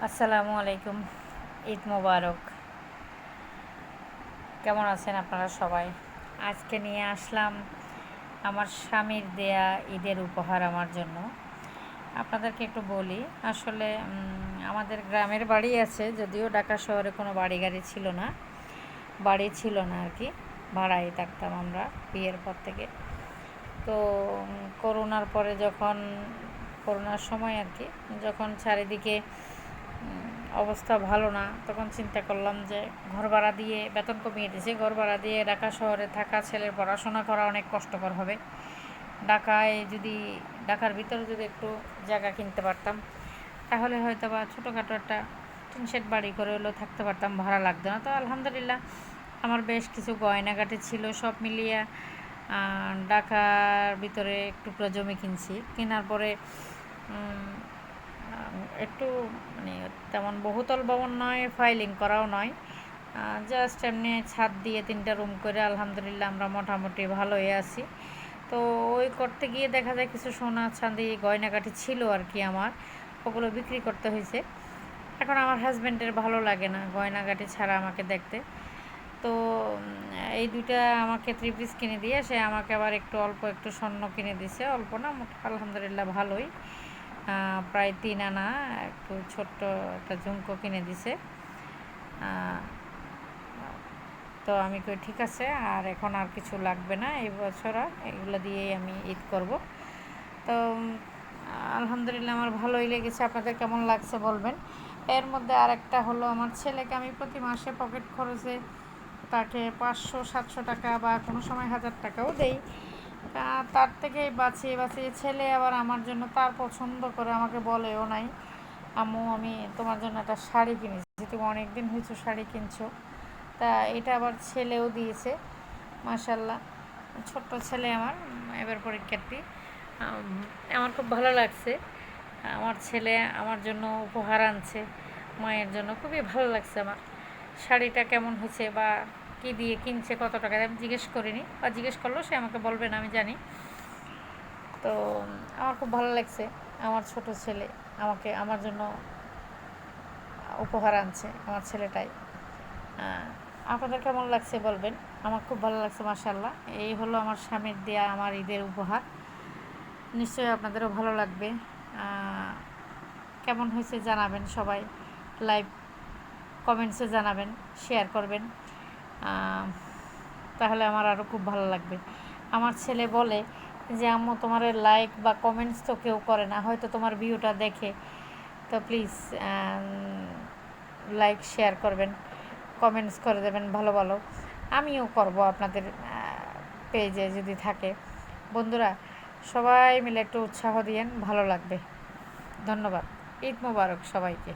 আসসালামু আলাইকুম। ঈদ মোবারক। কেমন আছেন আপনারা সবাই? আজকে নিয়ে আসলাম আমার স্বামীর দেয়া ঈদের উপহার আমার জন্য। আপনাদেরকে একটু বলি, আসলে আমাদের গ্রামের বাড়ি আছে, যদিও ঢাকা শহরে কোনো বাড়ি গাড়ি ছিল না, বাড়ি ছিল না আর কি, ভাড়াই থাকতাম আমরা বিয়ের পর থেকে। তো করোনার পরে যখন করোনার সময় আর কি, যখন চারিদিকে অবস্থা ভালো না, তখন চিন্তা করলাম যে ঘর ভাড়া দিয়ে বেতন কমিয়ে দিয়েছে, ঘর ভাড়া দিয়ে ঢাকা শহরে থাকা ছেলের পড়াশোনা করা অনেক কষ্টকর হবে। ঢাকার ভিতরে যদি একটু জায়গা কিনতে পারতাম, তাহলে হয়তো বা ছোটোখাটো একটা টিন শেড বাড়ি করে হলেও থাকতে পারতাম, ভাড়া লাগতো না। তো আলহামদুলিল্লাহ আমার বেশ কিছু গয়নাগাটি ছিল, সব মিলিয়ে ঢাকার ভিতরে একটু জমি কিনছি। কেনার পরে একটু মানে তেমন বহুতল ভবন নয়, ফাইলিং করাও নয়, জাস্ট এমনি ছাদ দিয়ে 3টা রুম করে আলহামদুলিল্লাহ আমরা মোটামুটি ভালোই আছি। তো ওই করতে গিয়ে দেখা যায় কিছু সোনা চাঁদি গয়নাগাটি ছিল আর কি আমার, ওগুলো বিক্রি করতে হয়েছে। এখন আমার হাজব্যান্ডের ভালো লাগে না গয়নাগাটি ছাড়া আমাকে দেখতে। তো এই দুইটা আমাকে 3 পিস কিনে দিয়ে সে আমাকে আবার একটু অল্প একটু স্বর্ণ কিনে দিছে, অল্প না, আলহামদুলিল্লাহ ভালোই, প্রায় 3 আনা একটু ছোট্ট একটা ঝুমকো কিনে দিছে। তো আমি কই ঠিক আছে, আর এখন আর কিছু লাগবে না, এই বছর আর এগুলো দিয়েই আমি ঈদ করব। তো আলহামদুলিল্লাহ আমার ভালোই লেগেছে, আপনাদের কেমন লাগছে বলবেন। এর মধ্যে আরেকটা হলো, আমার ছেলেকে আমি প্রতি মাসে পকেট খরচে তাকে 500-700 টাকা বা কোনো সময় 1000 টাকাও দেই। তার থেকে বাঁচিয়ে বাঁচিয়ে ছেলে আবার আমার জন্য তার পছন্দ করে আমাকে বলেও নাই, আম্মু আমি তোমার জন্য একটা শাড়ি কিনেছি, তুমি অনেক দিন হয়েছে শাড়ি কিনছো। তা এটা আবার ছেলেও দিয়েছে, মাশাল্লাহ। ছোট্ট ছেলে আমার, এবার পরীক্ষার্থী। আমার খুব ভালো লাগছে, আমার ছেলে আমার জন্য উপহার আনছে মায়ের জন্য, খুবই ভালো লাগছে আমার। শাড়িটা কেমন হয়েছে বা কী দিয়ে কিনছে, কত টাকা আমি জিজ্ঞেস করিনি, বা জিজ্ঞেস করলেও সে আমাকে বলবে না, আমি জানি। তো আমার খুব ভালো লাগছে, আমার ছোট ছেলে আমাকে আমার জন্য উপহার আনছে, আমার ছেলেটাই। আপনাদের কেমন লাগছে বলবেন। আমার খুব ভালো লাগছে, মাশাল্লাহ। এই হলো আমার স্বামীর দেয়া আমার ঈদের উপহার, নিশ্চয়ই আপনাদেরও ভালো লাগবে। কেমন হয়েছে জানাবেন সবাই, লাইভ কমেন্টসে জানাবেন, শেয়ার করবেন, তাহলে আমার আরও খুব ভালো লাগবে। আমার ছেলে বলে যে আম্মু তোমার লাইক বা কমেন্টস তো কেউ করে না, হয়তো তোমার ভিডিওটা দেখে, তো প্লিজ লাইক শেয়ার করবেন, কমেন্টস করে দেবেন ভালো ভালো, আমিও করব আপনাদের পেজে যদি থাকে। বন্ধুরা সবাই মিলে একটু উৎসাহ দিয়েন, ভালো লাগবে। ধন্যবাদ। ঈদ মোবারক সবাইকে।